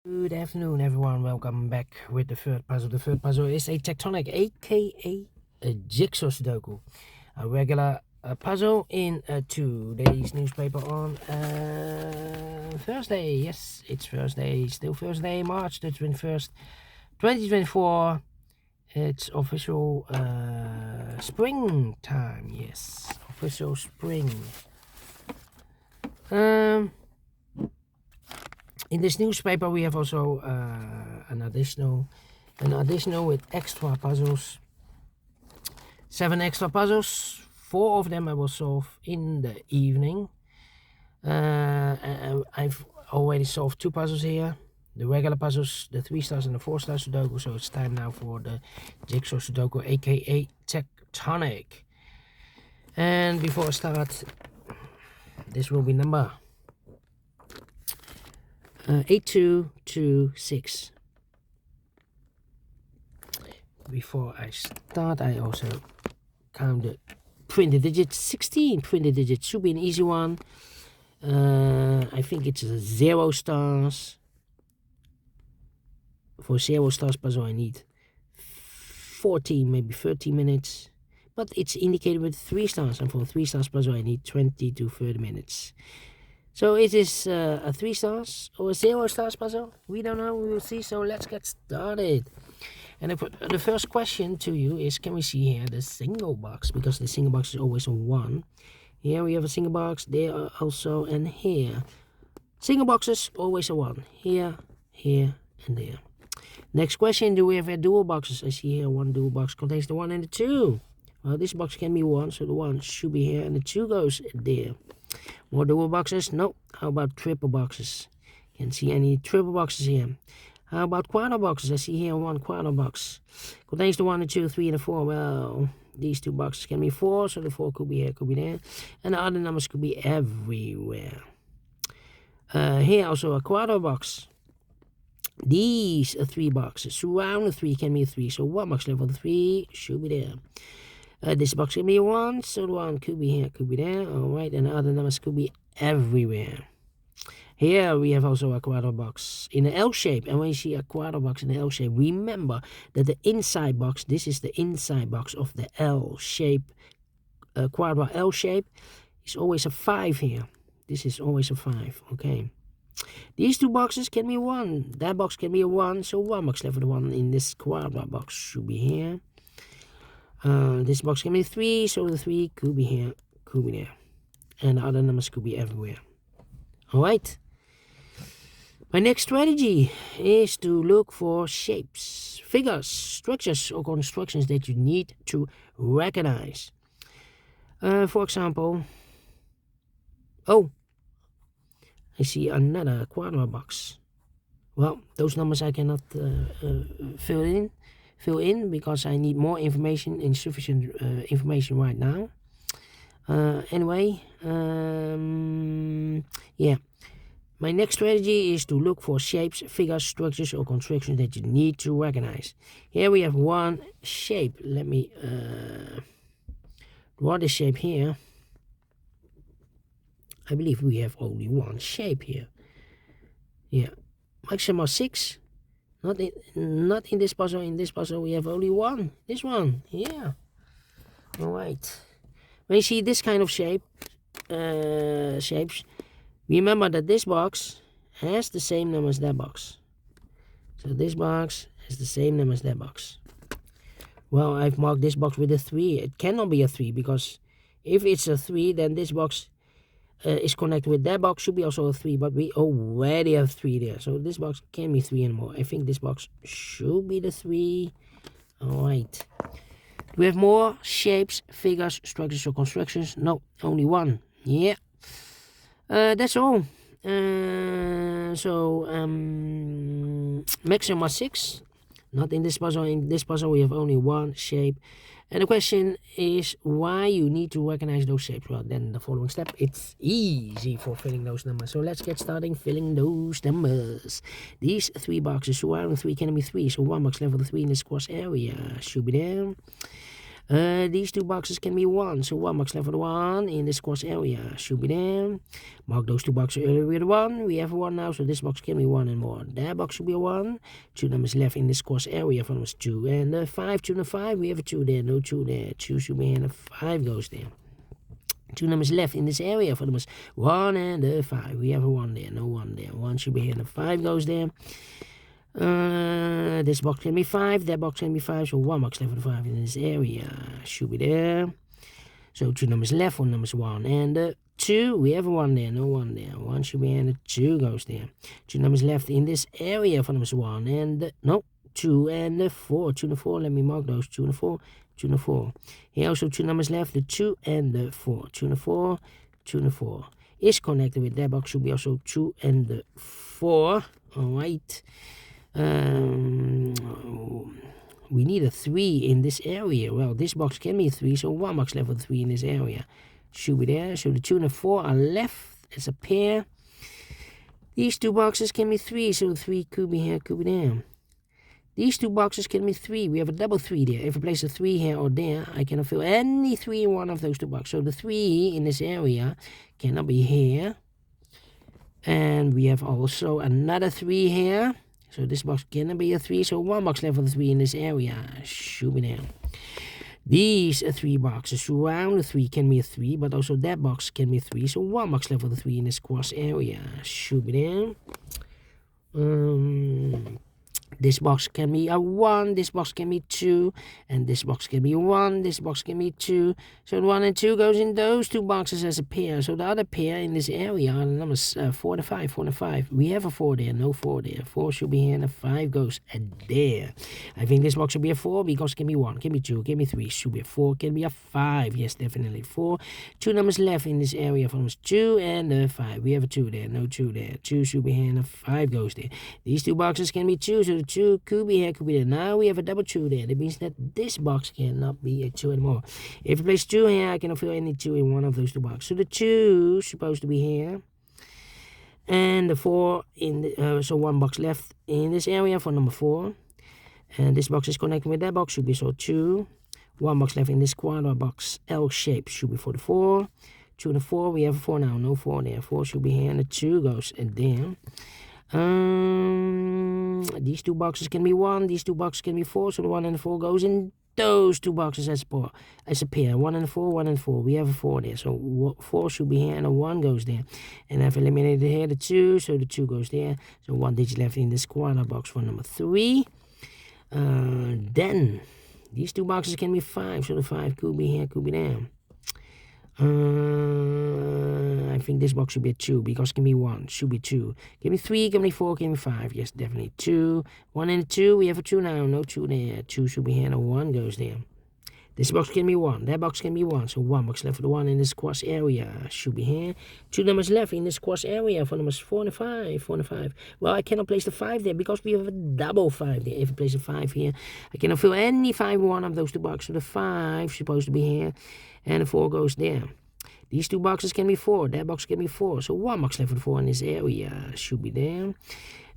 Good afternoon, everyone. Welcome back with the third puzzle. The third puzzle is a tectonic, aka a jigsaw Sudoku, a regular puzzle in today's newspaper on Thursday. Yes, it's Thursday, still Thursday, March the 21st, 2024. It's official springtime. Yes, official spring. In this newspaper, we have also an additional with extra puzzles. 7 extra puzzles. 4 of them I will solve in the evening. I've already solved 2 puzzles here. The regular puzzles, the 3 stars and the 4 star Sudoku. So it's time now for the Jigsaw Sudoku, aka tectonic. And before I start, this will be number 8226. Before I start, I also count the printed digits. 16 printed digits should be an easy one. I think it's 0 stars. For 0 stars puzzle, I need 14, maybe 30 minutes. But it's indicated with 3 stars, and for 3 stars puzzle, I need 20 to 30 minutes. So it is a 3 stars or a 0 stars puzzle. We don't know, we will see. So let's get started. And the first question to you is, can we see here the single box? Because the single box is always a 1. Here we have a single box, there also, and here. Single boxes, always a 1. Here, here, and there. Next question, do we have dual boxes? I see here 1 dual box contains the 1 and the 2. Well, this box can be 1, so the 1 should be here, and the 2 goes there. More dual boxes? No. How about triple boxes? Can't see any triple boxes here. How about quarter boxes? I see here 1 quarter box. Contains the 1, the 2, 3, and the 4. Well, these 2 boxes can be 4, so the 4 could be here, could be there. And the other numbers could be everywhere. Here also a quarter box. These are 3 boxes. Surround the 3 can be 3, so 1 box level 3 should be there. This box can be 1, so the 1 could be here, could be there. Alright, and the other numbers could be everywhere. Here we have also a quarter box in an L shape. And when you see a quarter box in an L shape, remember that the inside box, this is the inside box of the L shape, quarter L shape, is always a 5 here. This is always a 5, okay. These 2 boxes can be 1. That box can be a 1, so 1 box left for the 1 in this quarter box should be here. This box can be 3, so the 3 could be here, could be there. And the other numbers could be everywhere. Alright. My next strategy is to look for shapes, figures, structures, or constructions that you need to recognize. For example, I see another quarter box. Well, those numbers I cannot fill in because I need more information, insufficient information right now. Anyway, yeah. My next strategy is to look for shapes, figures, structures, or constructions that you need to recognize. Here we have 1 shape. Let me draw this shape here. I believe we have only 1 shape here. Yeah, maximum 6. Not in this puzzle. In this puzzle we have only 1. This one. Yeah. Alright. When you see this kind of shapes, remember that this box has the same number as that box. So this box has the same number as that box. Well, I've marked this box with a 3. It cannot be a 3 because if it's a 3, then this box is connected with that box, should be also a 3, but we already have 3 there, so this box can't be 3 anymore. I think this box should be the 3. Alright. Do we have more shapes, figures, structures, or constructions? No, only 1. Yeah. That's all. Maximum 6. Not in this puzzle. In this puzzle we have only 1 shape. And the question is why you need to recognize those shapes. Well, then the following step, it's easy for filling those numbers. So let's get started filling those numbers. These 3 boxes, surrounding 3 can be 3. So 1 box level 3 in this cross area should be there. These two boxes can be 1, so 1 box left for the 1 in the squash area. Should be there. Mark those 2 boxes earlier with 1. We have a 1 now, so this box can be 1 and more. That box should be a 1. 2 numbers left in the squash area for numbers 2 and 5. 2 and 5, we have a 2 there, no 2 there. 2 should be here and a 5 goes there. 2 numbers left in this area for numbers 1 and 5. We have a 1 there, no 1 there. 1 should be here and a 5 goes there. This box can be 5, that box can be 5, so 1 box left for the 5 in this area. Should be there. So 2 numbers left for numbers 1 and 2. We have a 1 there, no 1 there. 1 should be here and a 2 goes there. 2 numbers left in this area for numbers 1 and no, 2 and 4. 2 and 4, let me mark those. 2 and 4, 2 and 4. Here also 2 numbers left, the 2 and the 4. 2 and 4, 2 and 4. Is connected with that box, should be also 2 and 4. Alright. We need a 3 in this area. Well, this box can be a 3, so 1 box left with 3 in this area. Should be there. So the 2 and the 4 are left as a pair. These 2 boxes can be 3, so 3 could be here, could be there. These 2 boxes can be 3. We have a double 3 there. If I place a 3 here or there, I cannot fill any 3 in one of those 2 boxes. So the 3 in this area cannot be here. And we have also another 3 here. So this box cannot be a 3, so 1 box left for the 3 in this area. Should be there. These 3 boxes surround the 3 can be a 3, but also that box can be 3, so 1 box left for the 3 in this cross area. Should be there. This box can be a 1, this box can be 2, and this box can be 1, this box can be 2. So the 1 and 2 goes in those 2 boxes as a pair. So the other pair in this area are the numbers 4 and 5, 4 and 5. We have a 4 there, no 4 there. 4 should be here and a 5 goes there. I think this box should be a 4 because it can be 1, can be 2, can be 3, should be a 4, can be a 5. Yes, definitely 4. 2 numbers left in this area for numbers 2 and 5. We have a 2 there, no 2 there. 2 should be here and a 5 goes there. These 2 boxes can be 2, so the 2 could be here, could be there. Now we have a double 2 there. That means that this box cannot be a 2 anymore. If I place 2 here, I cannot fill any 2 in one of those 2 boxes. So the 2 is supposed to be here. And the 4 in the, so 1 box left in this area for number 4. And this box is connected with that box, should be so 2. 1 box left in this quarter box L shape should be for the 4. 2 and the 4, we have a 4 now, no 4 there. 4 should be here and the 2 goes there. These 2 boxes can be 1, these 2 boxes can be 4, so the 1 and the 4 goes in those 2 boxes as a pair. 1 and 4, 1 and 4. We have a 4 there, so 4 should be here and a 1 goes there. And I've eliminated here the 2, so the 2 goes there. So 1 digit left in this quarter box for number 3. Then these 2 boxes can be 5, so the 5 could be here, could be there. I think this box should be a 2 because it can be 1, should be 2. Can be 3, can be 4, can be 5. Yes, definitely 2. 1 and 2, we have a 2 now, no 2 there. 2 should be here and a 1 goes there. This box can be 1, that box can be 1, so 1 box left for the 1 in this cross area should be here. 2 numbers left in this cross area for numbers 4 and 5, 4 and 5. Well, I cannot place the 5 there because we have a double 5 there. If I place a 5 here, I cannot fill any 5 in one of those 2 boxes. So the 5 is supposed to be here and the 4 goes there. These 2 boxes can be 4, that box can be 4, so 1 box left for the 4 in this area should be there.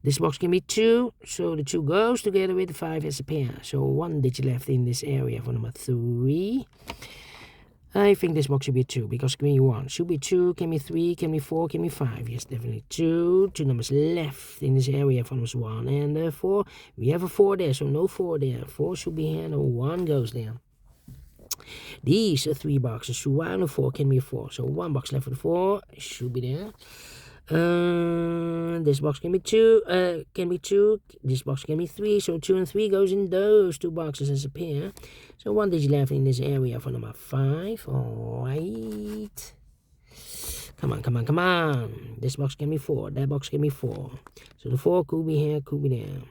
This box can be 2, so the 2 goes together with the 5 as a pair. So 1 digit left in this area for number 3. I think this box should be a 2 because it can be 1. Should be 2, can be 3, can be 4, can be 5. Yes, definitely 2. 2 numbers left in this area for numbers 1 and 4. We have a 4 there, so no 4 there. 4 should be here and a 1 goes there. These 3 boxes surround the 4 can be 4. So 1 box left for the 4 should be there. This box can be 2. This box can be 3. So 2 and 3 goes in those 2 boxes as a pair. So 1 digit left in this area for number 5. Alright. Come on, come on, come on. This box can be 4. That box can be 4. So the 4 could be here, could be there.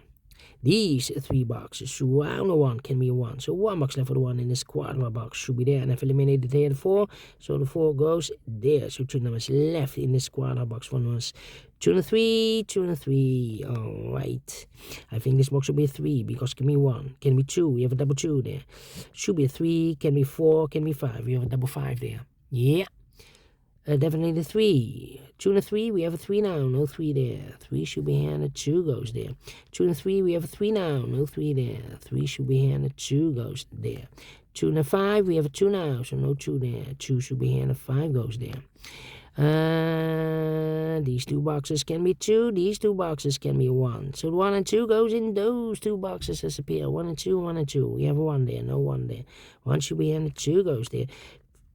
These 3 boxes surround the 1 can be a 1. So 1 box left for the 1 in this quarter box should be there. And I've eliminated here the 4. So the 4 goes there. So 2 numbers left in this quarter box for numbers 2 and 3, 2 and 3. Alright. I think this box should be a 3 because it can be 1. Can be 2. We have a double 2 there. Should be a 3. Can be 4. Can be 5. We have a double 5 there. Yeah. Definitely the 3. 2 and a 3, we have a 3 now, no 3 there. 3 should be here and a 2 goes there. 2 and a 3, we have a 3 now, no 3 there. 3 should be here and a 2 goes there. 2 and a 5. We have a 2 now, so no 2 there. 2 should be here and a 5 goes there. These 2 boxes can be 2. These 2 boxes can be 1. So 1 and 2 goes in those 2 boxes disappear. 1 and 2, 1 and 2. We have a 1 there, no 1 there. 1 should be here and a 2 goes there.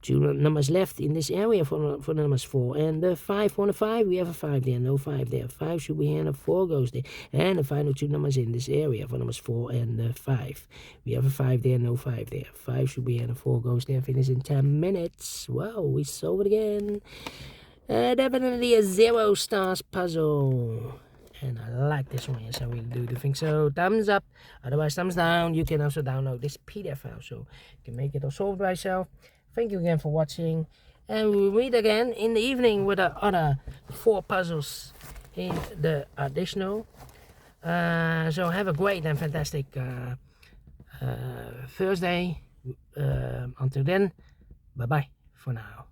2 numbers left in this area for the numbers 4 and the 5. For the 5, we have a 5 there, no 5 there. 5 should be here and a 4 goes there. And the final 2 numbers in this area for numbers 4 and 5. We have a 5 there, no 5 there. 5 should be here and a 4 goes there. Finish in 10 minutes. Wow, we solve it again. Definitely a 0 stars puzzle. And I like this one, yes, I really do think so. Thumbs up, otherwise thumbs down. You can also download this PDF file, so you can make it or solve it by yourself. Thank you again for watching, and we'll meet again in the evening with the other 4 puzzles in the additional. So have a great and fantastic Thursday. Until then, bye bye for now.